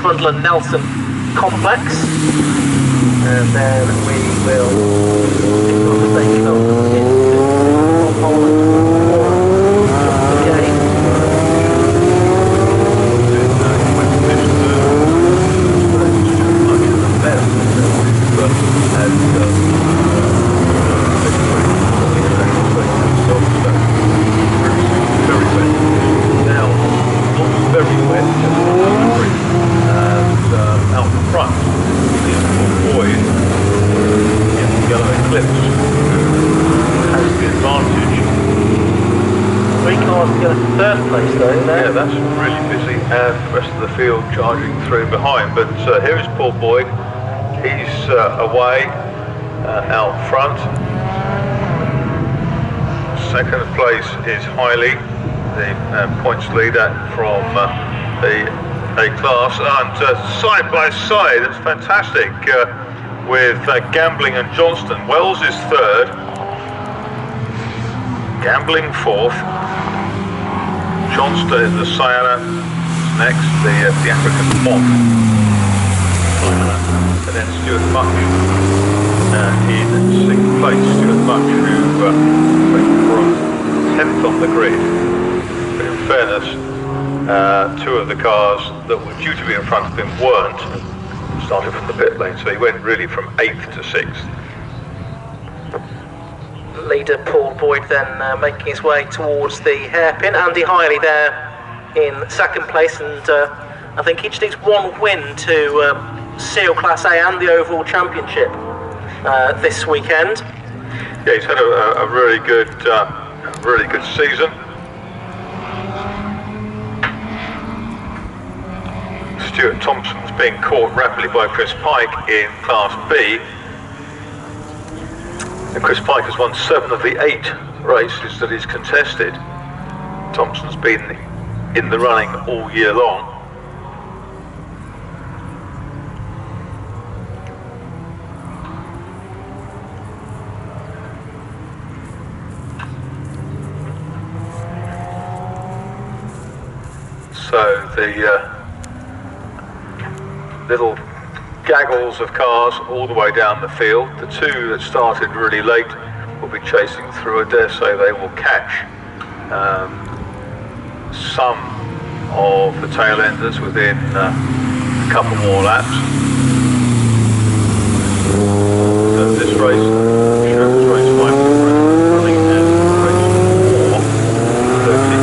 Grundland Nelson complex, and then we will signal that they come into Holland again. Third place though, yeah, that's really busy, and the rest of the field charging through behind. But here is Paul Boyd. He's away out front. Second place is Hiley, the points leader from the A class, and side by side, it's fantastic with Gambling and Johnston. Wells is third, Gambling fourth. Johnston, the Sienna, next, the African Moth, and then Stuart Much in sixth place. Stuart Much, who went from 10th on the grid, but in fairness, two of the cars that were due to be in front of him weren't, started from the pit lane, so he went really from 8th to 6th. Leader Paul Boyd then making his way towards the hairpin. Andy Hiley there in second place, and I think he just needs one win to seal Class A and the overall championship this weekend. Yeah, he's had a really good season. Stuart Thompson's being caught rapidly by Chris Pike in Class B. And Chris Pike has won 7 of the 8 races that he's contested. Thompson's been in the running all year long. So the little gaggles of cars all the way down the field. The two that started really late will be chasing through. I dare say they will catch some of the tail enders within a couple more laps. So this race shows race 5 running as race 4, 30.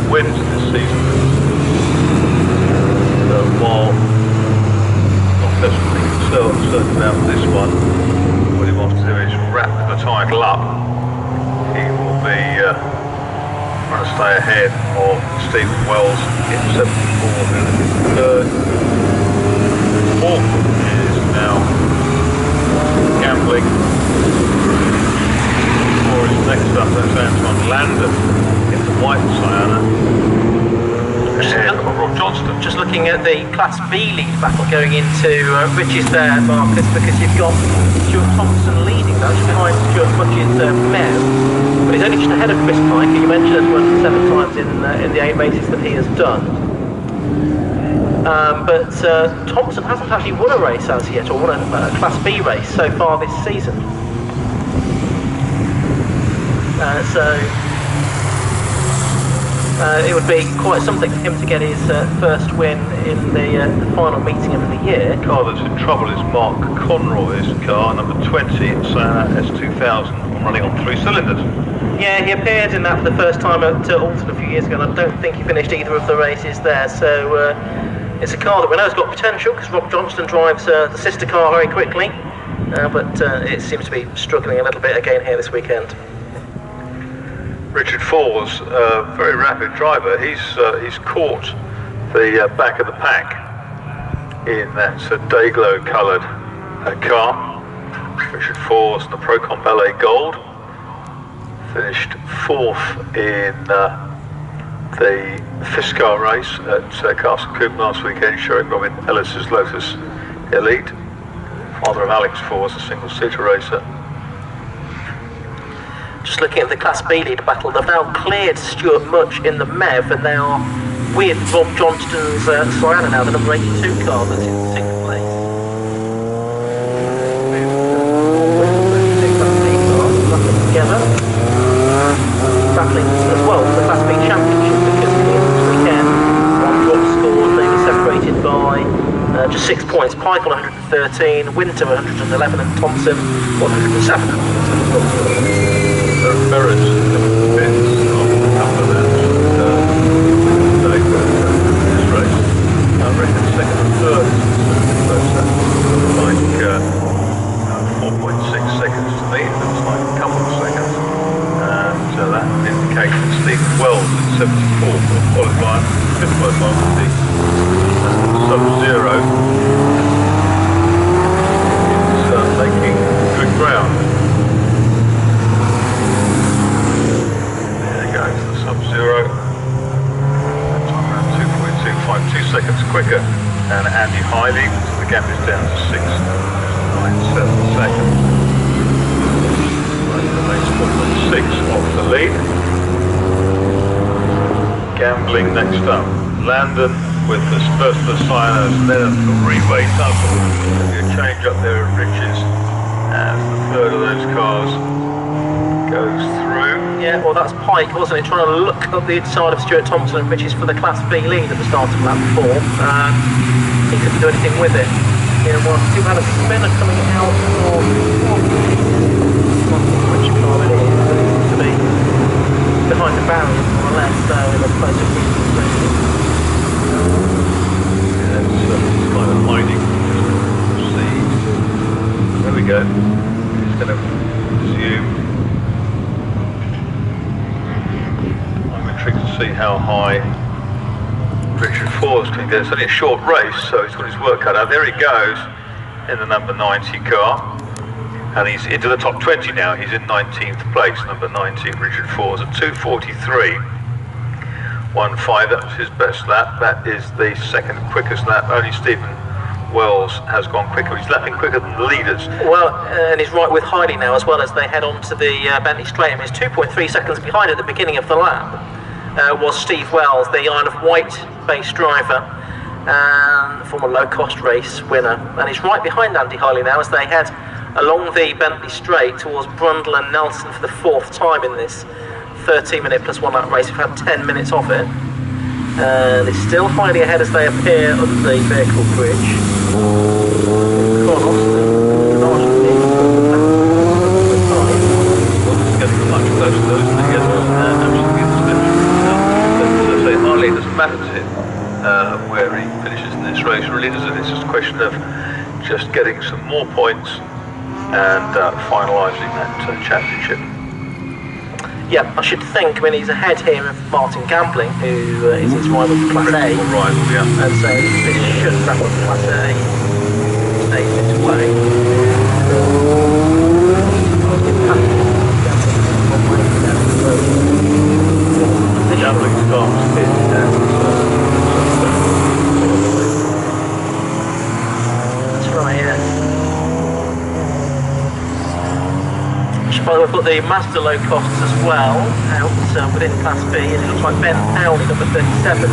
Wins this season. So while not desperately concerned about this one, what he wants to do is wrap the title up. He will be trying to stay ahead of Stephen Wells in 74, who is third. Fourth is now Gambling. Or is next up, that's Anton Landon in the white Sienna. And Rob Johnston. Just looking at the Class B lead battle going into Rich's there, Marcus, because you've got Stuart Thompson leading, that's behind Stuart Much's mare, but he's only just ahead of Chris Pike, who you mentioned has won 7 times in the 8 races that he has done. But Thompson hasn't actually won a race as yet, or won a Class B race so far this season. It would be quite something for him to get his first win in the final meeting of the year. The car that's in trouble is Mark Conroy's car, number 20, Sienna S2000, running on 3 cylinders. Yeah, he appeared in that for the first time at Alton a few years ago, and I don't think he finished either of the races there, so it's a car that we know has got potential, because Rob Johnston drives the sister car very quickly, but it seems to be struggling a little bit again here this weekend. Richard Falls, a very rapid driver. He's caught the back of the pack in that Dayglow coloured car. Richard Falls in the Procon Ballet Gold finished 4th in the Fiscar race at Castle Coombe last weekend, showing Robin Ellis's Lotus Elite, father of Alex Falls, a single-seater racer. Just looking at the Class B lead battle, they've now cleared Stuart Much in the MEV, and they are with Rob Johnston's Sienna now, the number 82 car that's in 6th place. Together, battling as well for the Class B Championship, because this weekend one drop scored, they were separated by just 6 points. Pike on 113, Winter 111, and Thompson 107. Ferrets bits of a couple of laps this race. I reckon second and third, like 4.6 seconds to me. It looks like a couple of seconds, and that indicates that Stephen Wells at 74 for qualifier, 5th qualifier with the Sub-Zero is making good ground. Sub-Zero, time around 2:42.52 seconds quicker than Andy Hiley, so the gap is down to 6.97 seconds. Remains 4.6 off the lead. Gambling next up. Landon with the first for Sienna, then a three-way tussle. A change up there at Riches as the third of those cars goes through. Yeah, well that's Pike, wasn't it? Trying to look up the inside of Stuart Thompson, which is for the Class B lead at the start of lap 4. He couldn't do anything with it. You know, we've had a spinner coming out of which car it is, but it seems to be behind the barrier more or less, so in a closer distance. Yeah, it's kind of hiding. See, there we go. It's going to zoom. To see how high Richard Falls can get. It's only a short race, so he's got his work cut out. There he goes in the number 90 car, and he's into the top 20 now. He's in 19th place, number 19, Richard Falls, at 2:43.15. That was his best lap. That is the second quickest lap. Only Stephen Wells has gone quicker. He's lapping quicker than the leaders. Well, and he's right with Heidi now, as well as they head on to the Bentley Straight. I mean, he's 2.3 seconds behind at the beginning of the lap. Was Steve Wells, the Isle of Wight based driver and former low-cost race winner, and he's right behind Andy Hiley now as they head along the Bentley Straight towards Brundle and Nelson for the 4th time in this 13-minute plus 1 lap race. We've had 10 minutes of it, and it's still Hiley ahead as they appear under the vehicle bridge. Getting much closer to those it doesn't matter to him where he finishes in this race, really does it? It's just a question of just getting some more points and finalising that championship. Yeah, I should think, I mean, he's ahead here of Martin Gambling, who is his rival for Class A. Rival, yeah. And so this should wrap up Class A, stays this way. Gambling starts That's right, yes. By the way, we've got the Master Low Costs as well, out within Class B, and it looks like Ben Powley, number 37.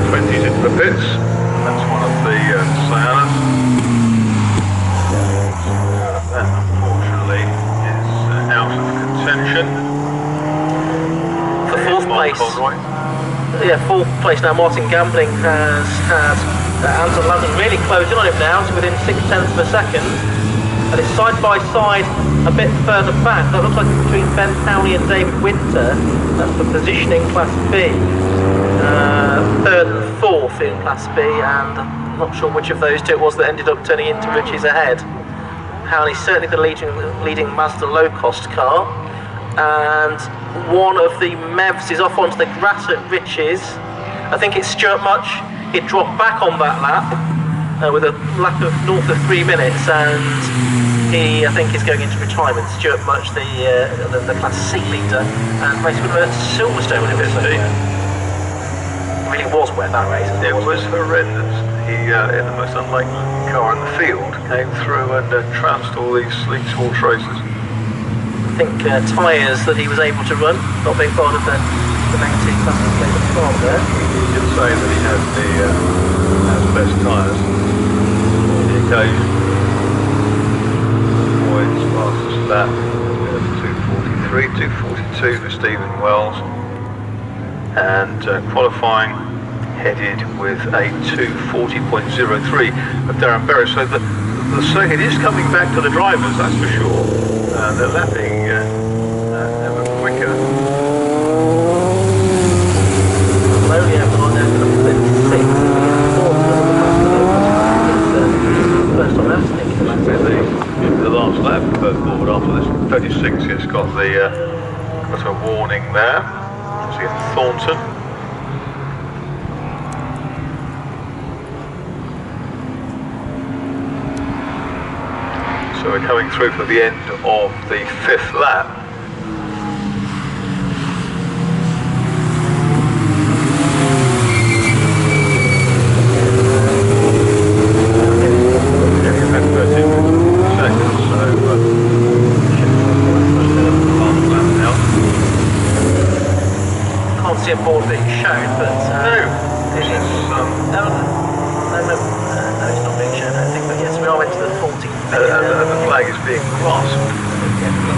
Twenties into the pits. That's one of the Siennas. That unfortunately is out of contention. For 4th place. Yeah, 4th place now. Martin Gambling has Anton Landon really closing on him now to within 0.6 of a second. And it's side by side a bit further back. That looks like it's between Ben Powley and David Winter. That's the positioning Class B. third and fourth in Class B, and I'm not sure which of those two it was that ended up turning into Rich's ahead. Howley's certainly the leading Mazda low-cost car, and one of the Mevs is off onto the grass at Rich's. I think it's Stuart Much. He dropped back on that lap with a lap of north of 3 minutes, and he, I think, is going into retirement. Stuart Much, the Class C leader, and racing with Silverstone when it was wet. It really was wet, that race. It was horrendous. He, in the most unlikely car in the field, came through and trounced all these sleek horse racers. I think tyres that he was able to run, not being part of the negative classification farm there. He did say that he had the best tyres for the occasion. Boyd's fastest lap, 2:43, 2:42 for Stephen Wells, and qualifying headed with a 2:40.03 of Darren Berry. So the circuit is coming back to the drivers, that's for sure. They're lapping ever quicker. Slowly over on down to number 56. First time I've seen the last lap forward after this 36 has got a warning there. See Thornton. So we're coming through for the end of the 5th lap. Can't see a board being shown, but no, it's not being shown, I don't think, but yes, we are into the 40th. The flag is being clasped.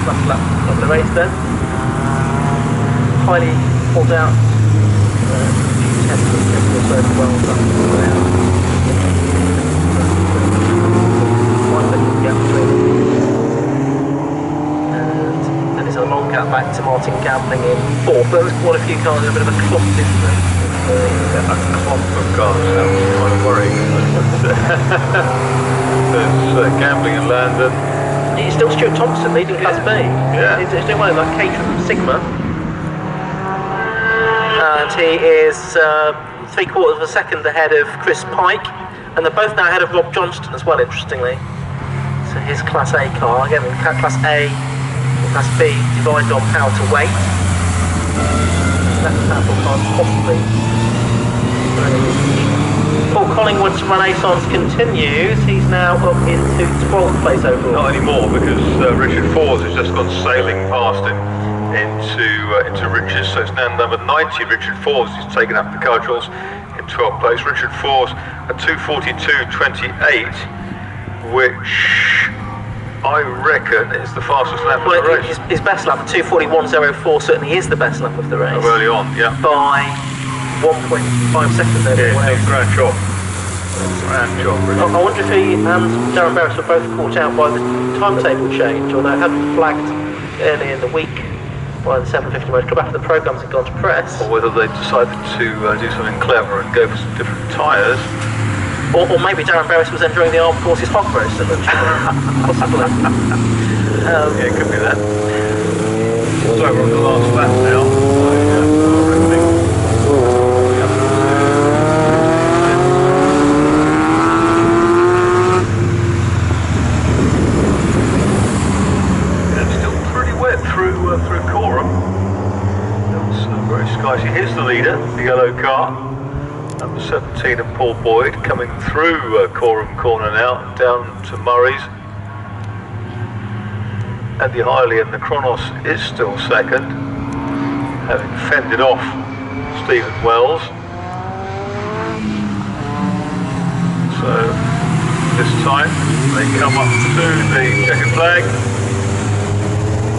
Last lap of the race then. Highly pulled out. 10 or so well done. Quite a bit of gap between them. And then there's a long gap back to Martin Gambling in 4th. But there's quite a few cars, a bit of a clump, isn't there? A clump of cars sounds kind of worrying. There's Gambling and Landon. It's still Stuart Thompson leading Class B. Yeah. He's doing well in that Caterham Sigma. And he is 3/4 of a second ahead of Chris Pike. And they're both now ahead of Rob Johnston as well, interestingly. So his Class A car, again, Class A and Class B divided on how to wait. That's how cars possibly. Paul Collingwood's renaissance continues. He's now up into 12th place overall. Not anymore, because Richard Forbes has just gone sailing past him into Rich's. So it's now number 90. Richard Forbes is taking up the cudgels in 12th place. Richard Forbes at 2:42.28, which I reckon is the fastest lap of the race. His best lap, 2:41.04, certainly is the best lap of the race. Oh, early on, yeah. By 1.5 seconds over. Yeah, grand job. Grand job, I wonder if he and Darren Barris were both caught out by the timetable change, or they had flagged early in the week by the 750 Motor Club after the programmes had gone to press. Or whether they decided to do something clever and go for some different tyres. Or maybe Darren Barris was enjoying the Armed Forces hog roast at lunch. Possibly. Yeah, it could be that. So we're on the last lap now. It's still pretty wet through Coram. It's very sky. Here's the leader, the yellow car. Number 17 and Paul Boyd coming through Coram Corner now, down to Murray's. Andy Hiley and the Kronos is still second, having fended off Stephen Wells. So this time they come up to the checkered flag,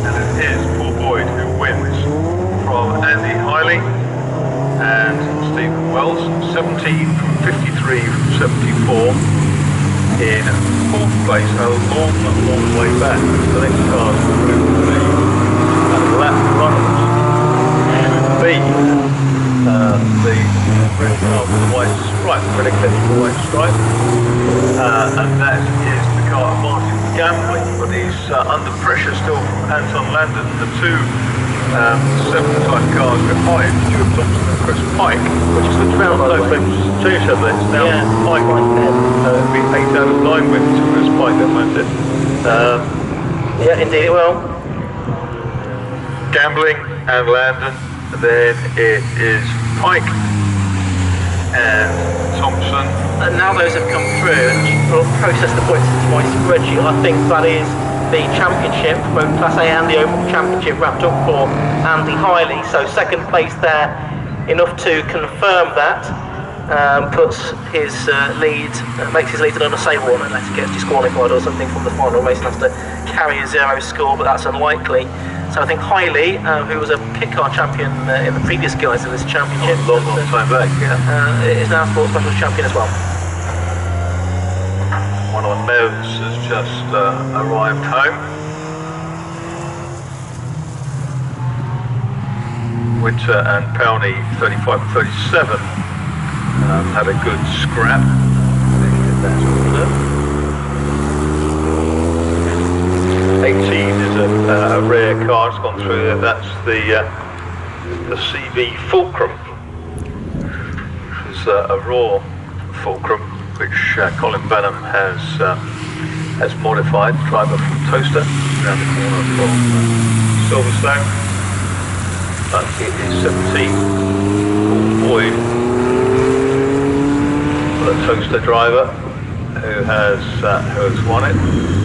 and it is Paul Boyd who wins from Andy Hiley and Stephen Wells. 17 from 53 from 74 in 4th place, a long way back. The next car's going to be lap runners should be the red car with the white stripe, red eclipse white stripe, and that is the car of Martin Gambling, but he's under pressure still from Anton Landon. The two 7-type cars behind Stuart Thompson and Chris Pike, which is the round no, they've changed it, it's now Pike. It'll be 8 out of 9 wins to Chris Pike then, won't it? Yeah, indeed it will. Gambling and Landon, then it is Pike and Thompson. And now those have come through, and we'll process the points into my spreadsheet. I think that is the championship, both Class A and the overall championship, wrapped up for Andy Hiley. So second place there, enough to confirm that. Puts his lead, makes his lead an unassailable unless he gets disqualified or something from the final race and has to carry a 0 score, but that's unlikely. So I think Hiley, who was a pit car champion in the previous guise of this championship, long time back, is now Sports Specials champion as well. One of the Mevs has just arrived home. Winter and Powney 35 and 37 had a good scrap. 18 is a rare car, it's gone through there. That's the CV Fulcrum, which is a raw Fulcrum, which Colin Benham has modified. Driver from Toaster, around the corner from Silverstone. But it is 17. Paul Boyd, the Toaster driver, who has won it.